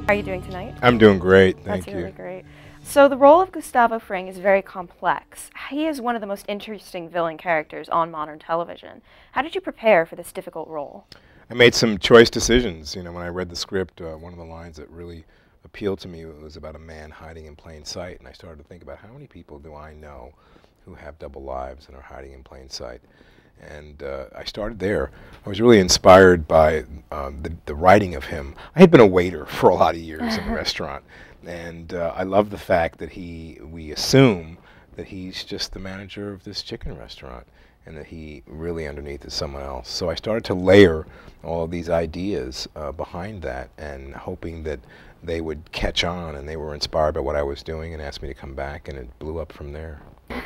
How are you doing tonight? I'm doing great, thank That's you. really great. So the role of Gustavo Fring is very complex. He is one of the most interesting villain characters on modern television. How did you prepare for this difficult role? I made some choice decisions. You know, when I read the script, one of the lines that really appealed to me was about a man hiding in plain sight, and I started to think about how many people do I know who have double lives and are hiding in plain sight. And I started there. I was really inspired by the writing of him. I had been a waiter for a lot of years in a restaurant, and I love the fact that we assume that he's just the manager of this chicken restaurant and that he really underneath is someone else. So I started to layer all of these ideas behind that, and hoping that they would catch on, and they were inspired by what I was doing and asked me to come back, and it blew up from there.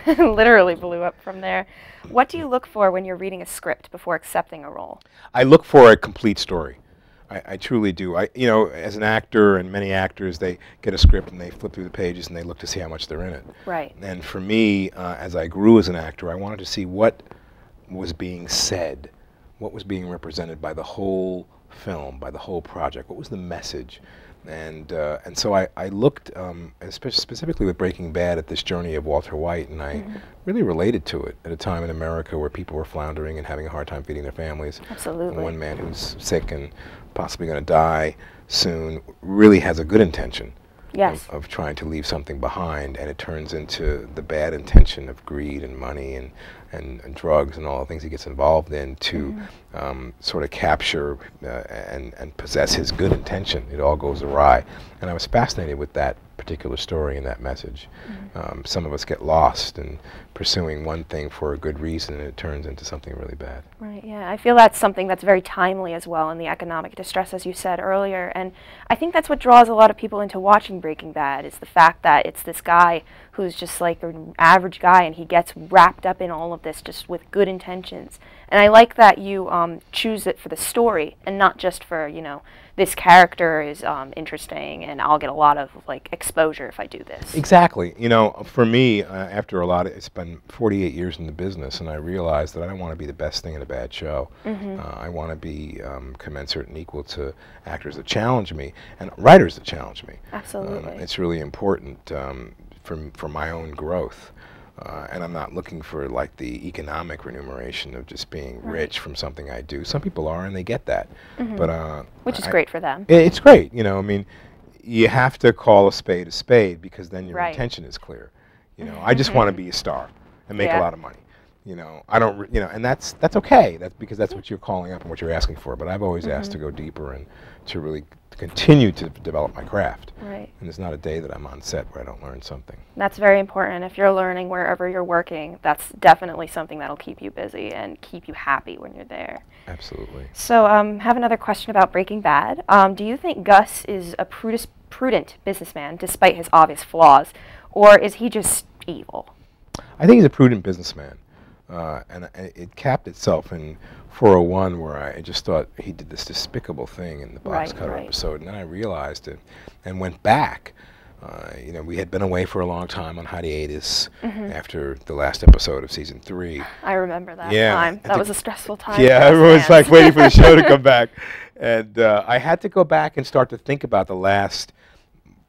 Literally blew up from there. What do you look for when you're reading a script before accepting a role? I look for a complete story. I truly do. You know, as an actor, and many actors, they get a script and they flip through the pages and they look to see how much they're in it. Right. And for me, as I grew as an actor, I wanted to see what was being said, what was being represented by the whole film, by the whole project, what was the message. And so I looked, specifically with Breaking Bad, at this journey of Walter White, and I really related to it at a time in America where people were floundering and having a hard time feeding their families. Absolutely. And one man who's sick and possibly going to die soon really has a good intention. Yes. Of trying to leave something behind, and it turns into the bad intention of greed and money and drugs and all the things he gets involved in to sort of capture and possess his good intention. It all goes awry. And I was fascinated with that particular story and that message. Some of us get lost in pursuing one thing for a good reason, and it turns into something really bad. Right, yeah. I feel that's something that's very timely as well in the economic distress, as you said earlier. And I think that's what draws a lot of people into watching Breaking Bad, is the fact that it's this guy who's just like an average guy, and he gets wrapped up in all of this just with good intentions. And I like that you choose it for the story and not just for, you know, this character is interesting and I'll get a lot of like exposure if I do this. Exactly. You know, for me, after it's been 48 years in the business, and I realized that I don't want to be the best thing in a bad show. I want to be commensurate and equal to actors that challenge me and writers that challenge me. Absolutely. It's really important for my own growth. And I'm not looking for like the economic remuneration of just being rich from something I do. Some people are, and they get that. But which is great for them. It's great, you know. I mean, you have to call a spade because then your intention is clear. You know, I just want to be a star and make a lot of money. You know, I don't, you know, and that's okay. That's because that's what you're calling up and what you're asking for. But I've always asked to go deeper and to really continue to develop my craft. Right. And there's not a day that I'm on set where I don't learn something. That's very important. If you're learning wherever you're working, that's definitely something that'll keep you busy and keep you happy when you're there. Absolutely. So have another question about Breaking Bad. Do you think Gus is a prudent businessman despite his obvious flaws, or is he just evil? I think he's a prudent businessman. And it capped itself in 401, where I just thought he did this despicable thing in the box cutter episode, and then I realized it and went back. You know, we had been away for a long time on hiatus after the last episode of season 3. I remember that time. That was a stressful time. Yeah, everyone was like waiting for the show to come back. And I had to go back and start to think about the last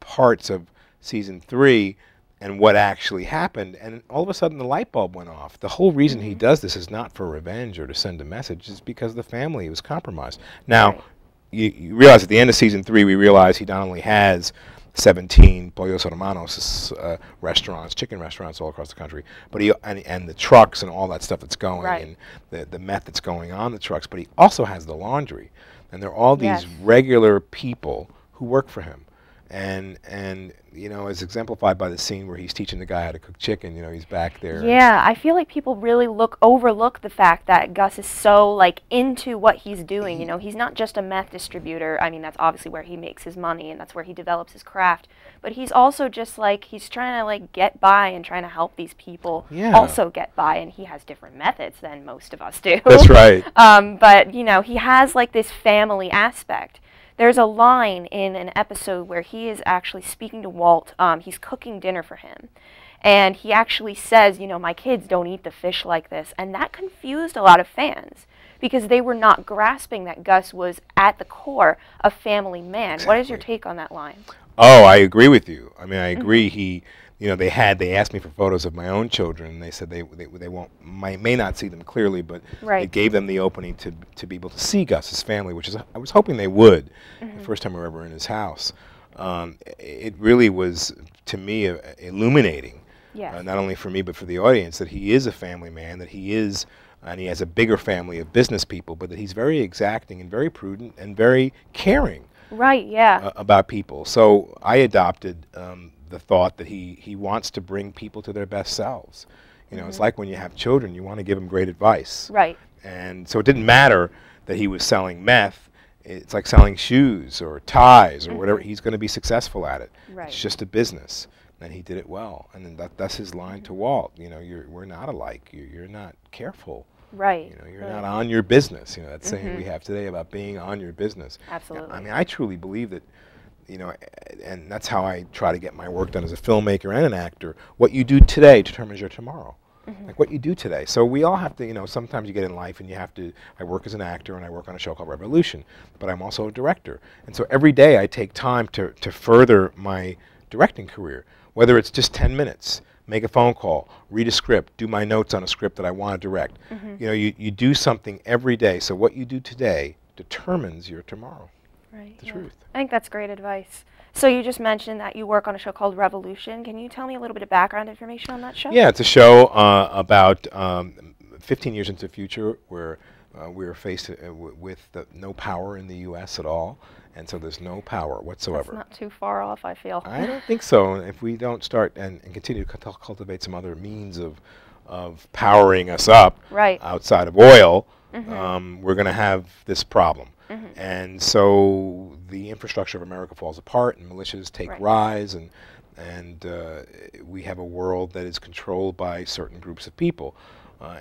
parts of season 3 and what actually happened, and all of a sudden the light bulb went off. The whole reason he does this is not for revenge or to send a message, it's because the family was compromised. Now, you realize at the end of season 3, we realize he not only has 17 Pollos Hermanos restaurants, chicken restaurants all across the country, but and the trucks and all that stuff that's going, and the meth that's going on the trucks, but he also has the laundry. And there are all these regular people who work for him. And you know, as exemplified by the scene where he's teaching the guy how to cook chicken, you know, he's back there. Yeah, I feel like people really overlook the fact that Gus is so like into what he's doing. You know, he's not just a meth distributor. I mean, that's obviously where he makes his money and that's where he develops his craft. But he's also just like, he's trying to like get by and trying to help these people also get by, and he has different methods than most of us do. That's right. But you know, he has like this family aspect. There's a line in an episode where he is actually speaking to Walt. He's cooking dinner for him. And he actually says, you know, my kids don't eat the fish like this. And that confused a lot of fans because they were not grasping that Gus was at the core a family man. Exactly. What is your take on that line? Oh, I agree with you. I mean, I agree. He, you know, they asked me for photos of my own children, and they said they may not see them clearly, but it gave them the opening to be able to see Gus's family, which is, I was hoping they would the first time we were ever in his house. It really was, to me, illuminating, not only for me but for the audience, that he is a family man, that he is, and he has a bigger family of business people, but that he's very exacting and very prudent and very caring. Right, yeah. About people. So I adopted the thought that he wants to bring people to their best selves. You know, it's like when you have children, you want to give them great advice. Right. And so it didn't matter that he was selling meth. It's like selling shoes or ties or whatever. He's going to be successful at it. Right. It's just a business. And he did it well. And then that's his line to Walt. You know, we're not alike. You're not careful. Right. You know, you're not on your business. You know, that saying we have today about being on your business. Absolutely. I mean, I truly believe that, you know, and that's how I try to get my work done as a filmmaker and an actor. What you do today determines your tomorrow. Like what you do today. So we all have to, you know, sometimes you get in life and you have to, I work as an actor and I work on a show called Revolution, but I'm also a director. And so every day I take time to further my directing career, whether it's just 10 minutes. Make a phone call, read a script, do my notes on a script that I want to direct. You know, you do something every day. So what you do today determines your tomorrow. Right. The truth. I think that's great advice. So you just mentioned that you work on a show called Revolution. Can you tell me a little bit of background information on that show? Yeah, it's a show about 15 years into the future where we're faced with no power in the U.S. at all. And so there's no power whatsoever. That's not too far off, I feel. I don't think so. If we don't start and continue to cultivate some other means of powering us up outside of oil, we're going to have this problem. And so the infrastructure of America falls apart and militias take rise, and we have a world that is controlled by certain groups of people.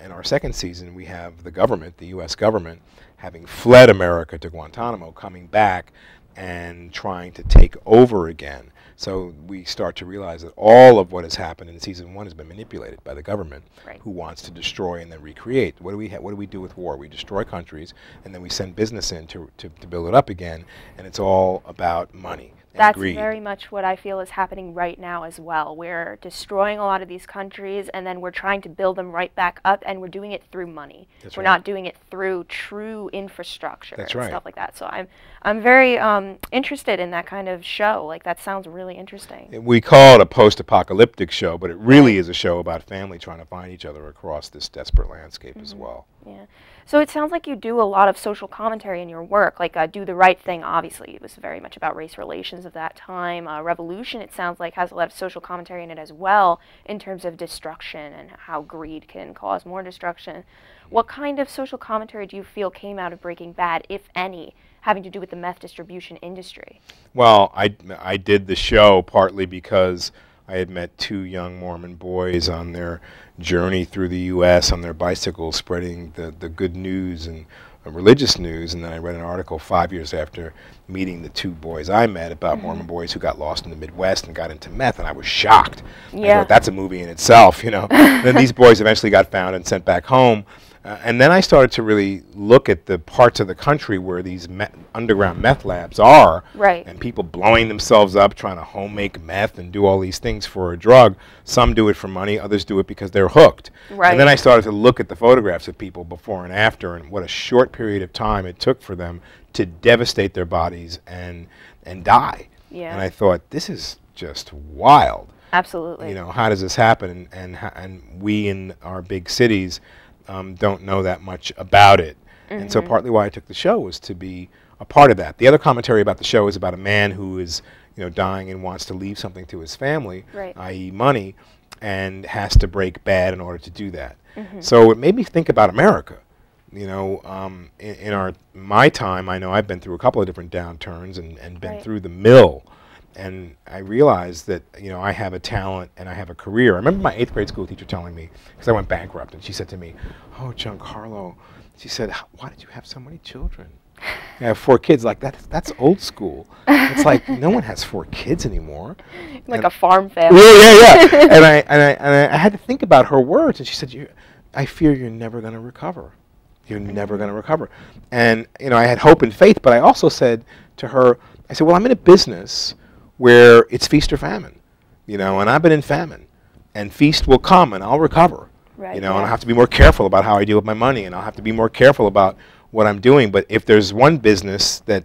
In our second season, we have the government, the U.S. government, having fled America to Guantanamo, coming back and trying to take over again. So we start to realize that all of what has happened in season 1 has been manipulated by the government, who wants to destroy and then recreate. What do we do with war? We destroy countries, and then we send business in to build it up again, and it's all about money. That's greed. very much what I feel is happening right now as well. We're destroying a lot of these countries, and then we're trying to build them right back up, and we're doing it through money. We're not doing it through true infrastructure and stuff like that. So I'm very interested in that kind of show. Like, that sounds really interesting. We call it a post-apocalyptic show, but it really is a show about family trying to find each other across this desperate landscape as well. Yeah. So it sounds like you do a lot of social commentary in your work, like Do the Right Thing, obviously. It was very much about race relations of that time. Revolution, it sounds like, has a lot of social commentary in it as well, in terms of destruction and how greed can cause more destruction. What kind of social commentary do you feel came out of Breaking Bad, if any, having to do with the meth distribution industry? Well, I did the show partly because I had met 2 young Mormon boys on their journey through the U.S. on their bicycles, spreading the good news and religious news. And then I read an article 5 years after meeting the 2 boys I met about Mormon boys who got lost in the Midwest and got into meth, and I was shocked. I thought, that's a movie in itself, you know. Then these boys eventually got found and sent back home. And then I started to really look at the parts of the country where these underground meth labs are, and people blowing themselves up trying to home make meth and do all these things for a drug. Some do it for money, others do it because they're hooked. And then I started to look at the photographs of people before and after, and what a short period of time it took for them to devastate their bodies and die. And I thought, this is just wild. Absolutely. You know, how does this happen? And we in our big cities don't know that much about it. And so partly why I took the show was to be a part of that. The other commentary about the show is about a man who is, you know, dying and wants to leave something to his family, i.e. money, and has to break bad in order to do that. So it made me think about America. You know, in my time, I know I've been through a couple of different downturns and been through the mill. And I realized that, you know, I have a talent and I have a career. I remember my 8th grade school teacher telling me, because I went bankrupt, and she said to me, "Oh, Giancarlo," she said, "why did you have so many children?" I have 4 kids. Like, that's old school. It's like, no one has 4 kids anymore. Like a farm family. Yeah. And I had to think about her words, and she said, "I fear you're never going to recover." you're never going to recover. And, you know, I had hope and faith, but I also said to her, I said, well, I'm in a business where it's feast or famine, you know, and I've been in famine, and feast will come and I'll recover, you know, and I'll have to be more careful about how I deal with my money, and I'll have to be more careful about what I'm doing. But if there's one business that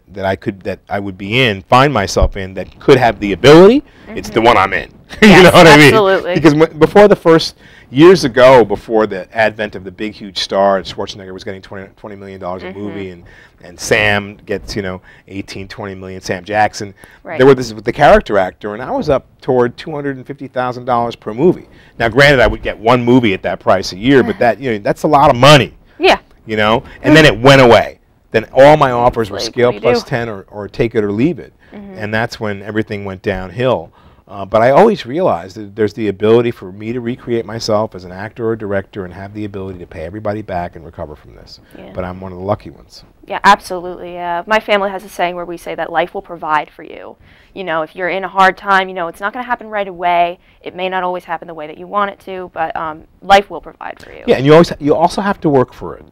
I would be in, find myself in, that could have the ability, it's the one I'm in. Yes, you know what absolutely. I mean? Because before the first, years ago, before the advent of the big, huge star, Schwarzenegger was getting $20 million a movie, and Sam gets, you know, 18, 20 million, Sam Jackson. There was the character actor, and I was up toward $250,000 per movie. Now, granted, I would get one movie at that price a year, but that, you know, that's a lot of money. Yeah. You know, and then it went away. Then all my offers were scale plus 10 or take it or leave it. And that's when everything went downhill. But I always realized that there's the ability for me to recreate myself as an actor or director and have the ability to pay everybody back and recover from this. But I'm one of the lucky ones. Yeah, absolutely. My family has a saying where we say that life will provide for you. You know, if you're in a hard time, you know, it's not going to happen right away. It may not always happen the way that you want it to, but life will provide for you. Yeah, and you also have to work for it.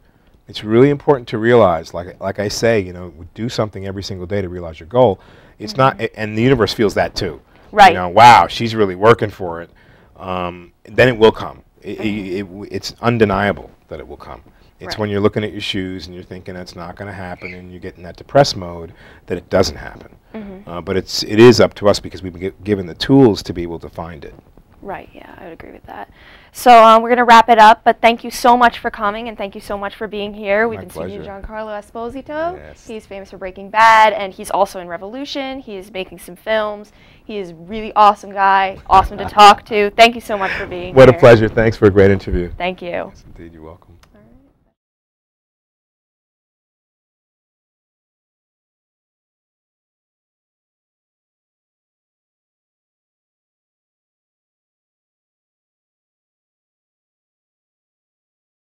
It's really important to realize, like I say, you know, do something every single day to realize your goal. It's not, and the universe feels that too. Right. You know, wow, she's really working for it. Then it will come. It's undeniable that it will come. It's when you're looking at your shoes and you're thinking that's not going to happen, and you get in that depressed mode, that it doesn't happen. But it is up to us, because we've been given the tools to be able to find it. Right, yeah, I would agree with that. So we're going to wrap it up, but thank you so much for coming, and thank you so much for being here. We've been speaking to Giancarlo Esposito. Yes. He's famous for Breaking Bad, and he's also in Revolution. He is making some films. He is a really awesome guy, awesome to talk to. Thank you so much for being here. What a pleasure. Thanks for a great interview. Thank you. Yes, indeed, you're welcome.